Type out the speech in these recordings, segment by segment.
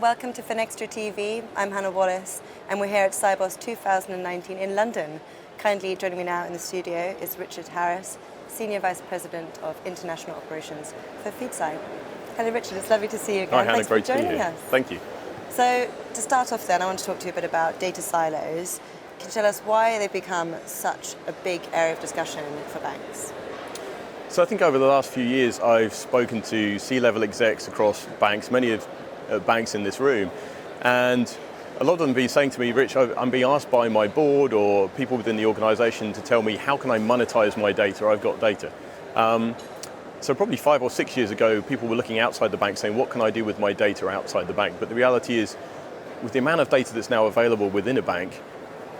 welcome to FinextraTV. I'm Hannah Wallace, and we're here at Sibos 2019 in London. Kindly joining me now in the studio is Richard Harris, Senior Vice President of International Operations for Feedzai. Hello Richard, it's lovely to see you again. Hi Hannah, Thanks great for joining to be here. us. Thank you. So to start off then, I want to talk to you a bit about data silos. Can you tell us why they've become such a big area of discussion for banks? So I think over the last few years I've spoken to C-level execs across banks, many of banks in this room, and a lot of them have been saying to me, Rich, I'm being asked by my board or people within the organisation to tell me how can I monetize my data. I've got data. So probably 5 or 6 years ago, people were looking outside the bank saying, what can I do with my data outside the bank? But the reality is, with the amount of data that's now available within a bank,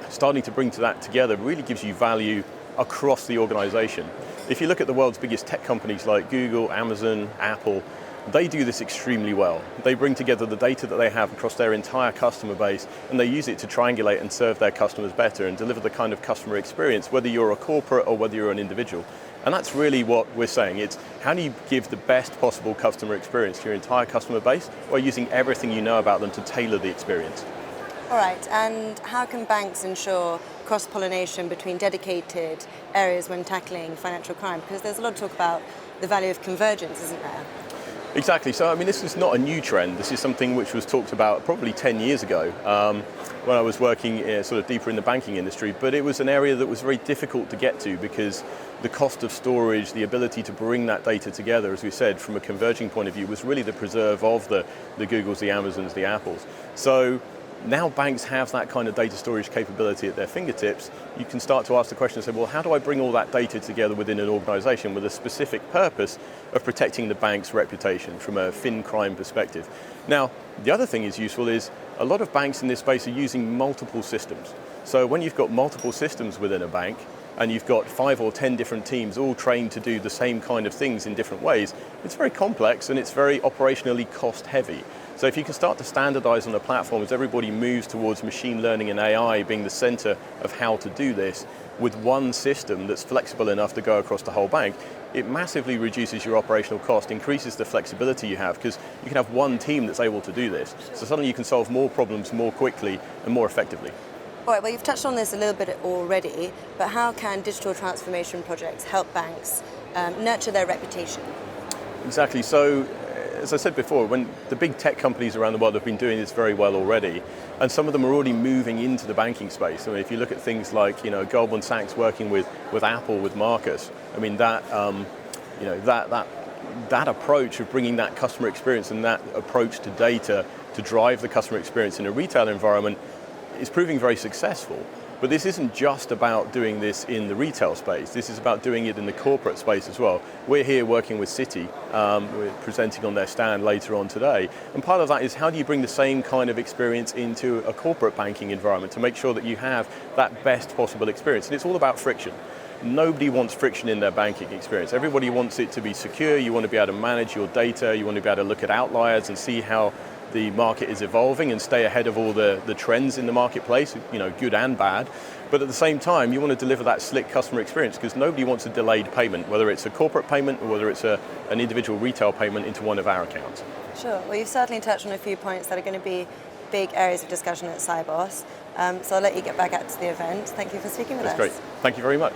starting to bring that together really gives you value across the organisation. If you look at the world's biggest tech companies like Google, Amazon, Apple, they do this extremely well. They bring together the data that they have across their entire customer base, and they use it to triangulate and serve their customers better and deliver the kind of customer experience, whether you're a corporate or whether you're an individual. And that's really what we're saying. It's how do you give the best possible customer experience to your entire customer base while using everything you know about them to tailor the experience. All right, and how can banks ensure cross-pollination between dedicated areas when tackling financial crime? Because there's a lot of talk about the value of convergence, isn't there? Exactly. So, I mean, this is not a new trend. This is something which was talked about probably 10 years ago when I was working sort of deeper in the banking industry. But it was an area that was very difficult to get to because the cost of storage, the ability to bring that data together, as we said, from a converging point of view, was really the preserve of the Googles, the Amazons, the Apples. So now banks have that kind of data storage capability at their fingertips. You can start to ask the question and say, well, how do I bring all that data together within an organization with a specific purpose of protecting the bank's reputation from a fin crime perspective? Now, the other thing is useful is a lot of banks in this space are using multiple systems. So when you've got multiple systems within a bank, and you've got 5 or 10 different teams all trained to do the same kind of things in different ways, it's very complex and it's very operationally cost heavy. So if you can start to standardize on a platform as everybody moves towards machine learning and AI being the center of how to do this with one system that's flexible enough to go across the whole bank, it massively reduces your operational cost, increases the flexibility you have because you can have one team that's able to do this. So suddenly you can solve more problems more quickly and more effectively. All right, well, you've touched on this a little bit already, but how can digital transformation projects help banks nurture their reputation? Exactly. So, as I said before, when the big tech companies around the world have been doing this very well already, and some of them are already moving into the banking space. I mean, if you look at things like, Goldman Sachs working with Apple, with Marcus, I mean, that approach of bringing that customer experience and that approach to data to drive the customer experience in a retail environment is proving very successful. But this isn't just about doing this in the retail space. This is about doing it in the corporate space as well. We're here working with Citi. We're presenting on their stand later on today. And part of that is how do you bring the same kind of experience into a corporate banking environment to make sure that you have that best possible experience. And it's all about friction. Nobody wants friction in their banking experience. Everybody wants it to be secure. You want to be able to manage your data. You want to be able to look at outliers and see how the market is evolving and stay ahead of all the trends in the marketplace, good and bad. But at the same time, you want to deliver that slick customer experience because nobody wants a delayed payment, whether it's a corporate payment or whether it's an individual retail payment into one of our accounts. Sure. Well, you've certainly touched on a few points that are going to be big areas of discussion at Sibos. So I'll let you get back out to the event. Thank you for speaking with us. That's great. Thank you very much.